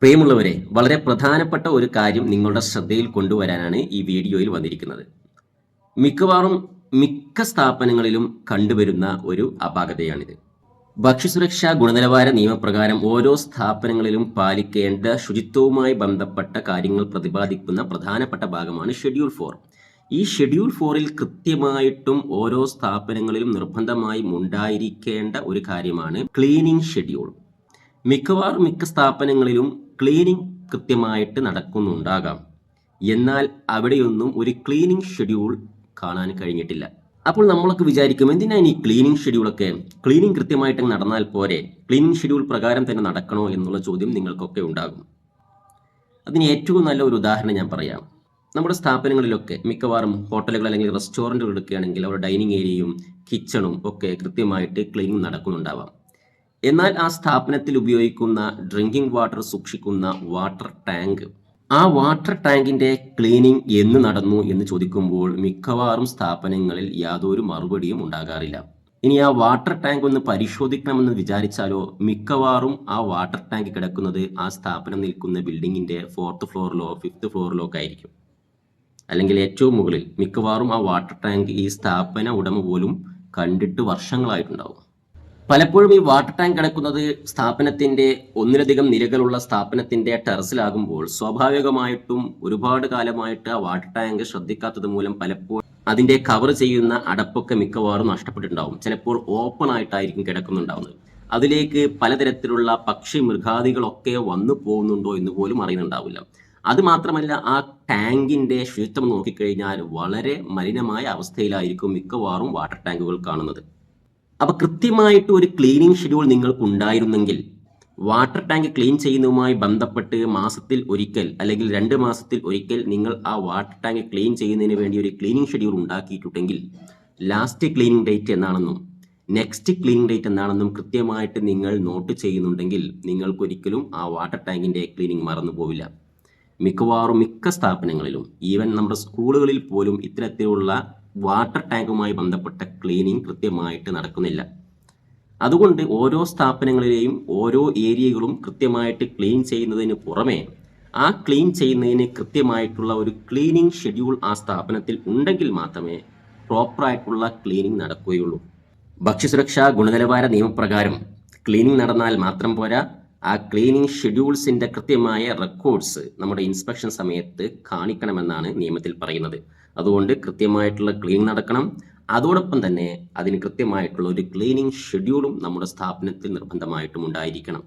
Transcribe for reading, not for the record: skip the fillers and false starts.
പ്രിയമുള്ളവരെ, വളരെ പ്രധാനപ്പെട്ട ഒരു കാര്യം നിങ്ങളുടെ ശ്രദ്ധയിൽ കൊണ്ടുവരാനാണ് ഈ വീഡിയോയിൽ വന്നിരിക്കുന്നത്. മിക്കവാറും മിക്ക സ്ഥാപനങ്ങളിലും കണ്ടുവരുന്ന ഒരു അപാകതയാണിത്. ഭക്ഷ്യസുരക്ഷാ ഗുണനിലവാര നിയമപ്രകാരം ഓരോ സ്ഥാപനങ്ങളിലും പാലിക്കേണ്ട ശുചിത്വവുമായി ബന്ധപ്പെട്ട കാര്യങ്ങൾ പ്രതിപാദിക്കുന്ന പ്രധാനപ്പെട്ട ഭാഗമാണ് ഷെഡ്യൂൾ 4. ഈ ഷെഡ്യൂൾ 4ൽ കൃത്യമായിട്ടും ഓരോ സ്ഥാപനങ്ങളിലും നിർബന്ധമായും ഉണ്ടായിരിക്കേണ്ട ഒരു കാര്യമാണ് ക്ലീനിങ് ഷെഡ്യൂൾ. മിക്ക സ്ഥാപനങ്ങളിലും ക്ലീനിങ് കൃത്യമായിട്ട് നടക്കുന്നുണ്ടാകാം. എന്നാൽ അവിടെയൊന്നും ഒരു ക്ലീനിങ് ഷെഡ്യൂൾ കാണാൻ കഴിഞ്ഞിട്ടില്ല. അപ്പോൾ നമ്മളൊക്കെ വിചാരിക്കും, എന്തിനാണ് ഈ ക്ലീനിങ് ഷെഡ്യൂളൊക്കെ? ക്ലീനിങ് കൃത്യമായിട്ട് നടന്നാൽ പോരെ? ക്ലീനിങ് ഷെഡ്യൂൾ പ്രകാരം തന്നെ നടക്കണോ എന്നുള്ള ചോദ്യം നിങ്ങൾക്കൊക്കെ ഉണ്ടാകും. അതിന് ഏറ്റവും നല്ല ഒരു ഉദാഹരണം ഞാൻ പറയാം. നമ്മുടെ സ്ഥാപനങ്ങളിലൊക്കെ മിക്കവാറും ഹോട്ടലുകൾ അല്ലെങ്കിൽ റെസ്റ്റോറൻറ്റുകൾ എടുക്കുകയാണെങ്കിൽ അവരുടെ ഡൈനിങ് ഏരിയയും കിച്ചണും ഒക്കെ കൃത്യമായിട്ട് ക്ലീനിങ് നടക്കുന്നുണ്ടാവാം. എന്നാൽ ആ സ്ഥാപനത്തിൽ ഉപയോഗിക്കുന്ന ഡ്രിങ്കിങ് വാട്ടർ സൂക്ഷിക്കുന്ന വാട്ടർ ടാങ്ക്, ആ വാട്ടർ ടാങ്കിന്റെ ക്ലീനിങ് എന്ന് നടന്നു എന്ന് ചോദിക്കുമ്പോൾ മിക്കവാറും സ്ഥാപനങ്ങളിൽ യാതൊരു മറുപടിയും ഉണ്ടാകാറില്ല. ഇനി ആ വാട്ടർ ടാങ്ക് ഒന്ന് പരിശോധിക്കണമെന്ന് വിചാരിച്ചാലോ, മിക്കവാറും ആ വാട്ടർ ടാങ്ക് കിടക്കുന്നത് ആ സ്ഥാപനം നിൽക്കുന്ന ബിൽഡിങ്ങിന്റെ 4th ഫ്ലോറിലോ 5th ഫ്ലോറിലോ ഒക്കെ ആയിരിക്കും. അല്ലെങ്കിൽ ഏറ്റവും മുകളിൽ. മിക്കവാറും ആ വാട്ടർ ടാങ്ക് ഈ സ്ഥാപന ഉടമ പോലും കണ്ടിട്ട് വർഷങ്ങളായിട്ടുണ്ടാവും. പലപ്പോഴും ഈ വാട്ടർ ടാങ്ക് കിടക്കുന്നത് സ്ഥാപനത്തിന്റെ ഒന്നിലധികം നിരകളുള്ള സ്ഥാപനത്തിന്റെ ടെറസിലാകുമ്പോൾ സ്വാഭാവികമായിട്ടും ഒരുപാട് കാലമായിട്ട് ആ വാട്ടർ ടാങ്ക് ശ്രദ്ധിക്കാത്തത് മൂലം പലപ്പോഴും അതിന്റെ കവർ ചെയ്യുന്ന അടപ്പൊക്കെ മിക്കവാറും നഷ്ടപ്പെട്ടിട്ടുണ്ടാവും. ചിലപ്പോൾ ഓപ്പൺ ആയിട്ടായിരിക്കും കിടക്കുന്നുണ്ടാവുന്നത്. അതിലേക്ക് പലതരത്തിലുള്ള പക്ഷി മൃഗാദികളൊക്കെ വന്നു പോകുന്നുണ്ടോ എന്ന് പോലും അറിയുന്നുണ്ടാവില്ല. അത് മാത്രമല്ല, ആ ടാങ്കിന്റെ ശുചിത്വം നോക്കിക്കഴിഞ്ഞാൽ വളരെ മലിനമായ അവസ്ഥയിലായിരിക്കും മിക്കവാറും വാട്ടർ ടാങ്കുകൾ കാണുന്നത്. അപ്പോൾ കൃത്യമായിട്ട് ഒരു ക്ലീനിങ് ഷെഡ്യൂൾ നിങ്ങൾക്ക് ഉണ്ടായിരുന്നെങ്കിൽ വാട്ടർ ടാങ്ക് ക്ലീൻ ചെയ്യുന്നതുമായി ബന്ധപ്പെട്ട് മാസത്തിൽ ഒരിക്കൽ അല്ലെങ്കിൽ 2 മാസത്തിൽ ഒരിക്കൽ നിങ്ങൾ ആ വാട്ടർ ടാങ്ക് ക്ലീൻ ചെയ്യുന്നതിന് വേണ്ടി ഒരു ക്ലീനിങ് ഷെഡ്യൂൾ ഉണ്ടാക്കിയിട്ടുണ്ടെങ്കിൽ ലാസ്റ്റ് ക്ലീനിങ് ഡേറ്റ് എന്നാണെന്നും നെക്സ്റ്റ് ക്ലീനിങ് ഡേറ്റ് എന്നാണെന്നും കൃത്യമായിട്ട് നിങ്ങൾ നോട്ട് ചെയ്യുന്നുണ്ടെങ്കിൽ നിങ്ങൾക്കൊരിക്കലും ആ വാട്ടർ ടാങ്കിൻ്റെ ക്ലീനിങ് മറന്നു പോവില്ല. മിക്ക സ്ഥാപനങ്ങളിലും, ഈവൻ നമ്മുടെ സ്കൂളുകളിൽ പോലും ഇത്തരത്തിലുള്ള വാട്ടർ ടാങ്കുമായി ബന്ധപ്പെട്ട ക്ലീനിങ് കൃത്യമായിട്ട് നടക്കുന്നില്ല. അതുകൊണ്ട് ഓരോ സ്ഥാപനങ്ങളിലെയും ഓരോ ഏരിയകളും കൃത്യമായിട്ട് ക്ലീൻ ചെയ്യുന്നതിന് പുറമെ ആ ക്ലീൻ ചെയ്യുന്നതിന് കൃത്യമായിട്ടുള്ള ഒരു ക്ലീനിങ് ഷെഡ്യൂൾ ആ സ്ഥാപനത്തിൽ ഉണ്ടെങ്കിൽ മാത്രമേ പ്രോപ്പറായിട്ടുള്ള ക്ലീനിങ് നടക്കുകയുള്ളൂ. ഭക്ഷ്യസുരക്ഷാ ഗുണനിലവാര നിയമപ്രകാരം ക്ലീനിങ് നടന്നാൽ മാത്രം പോരാ, ആ ക്ലീനിങ് ഷെഡ്യൂൾസിൻ്റെ കൃത്യമായ റെക്കോർഡ്സ് നമ്മുടെ ഇൻസ്പെക്ഷൻ സമയത്ത് കാണിക്കണമെന്നാണ് നിയമത്തിൽ പറയുന്നത്. അതുകൊണ്ട് കൃത്യമായിട്ടുള്ള ക്ലീനിങ് നടക്കണം. അതോടൊപ്പം തന്നെ അതിന് കൃത്യമായിട്ടുള്ള ഒരു ക്ലീനിങ് ഷെഡ്യൂളും നമ്മുടെ സ്ഥാപനത്തിൽ നിർബന്ധമായിട്ടും ഉണ്ടായിരിക്കണം.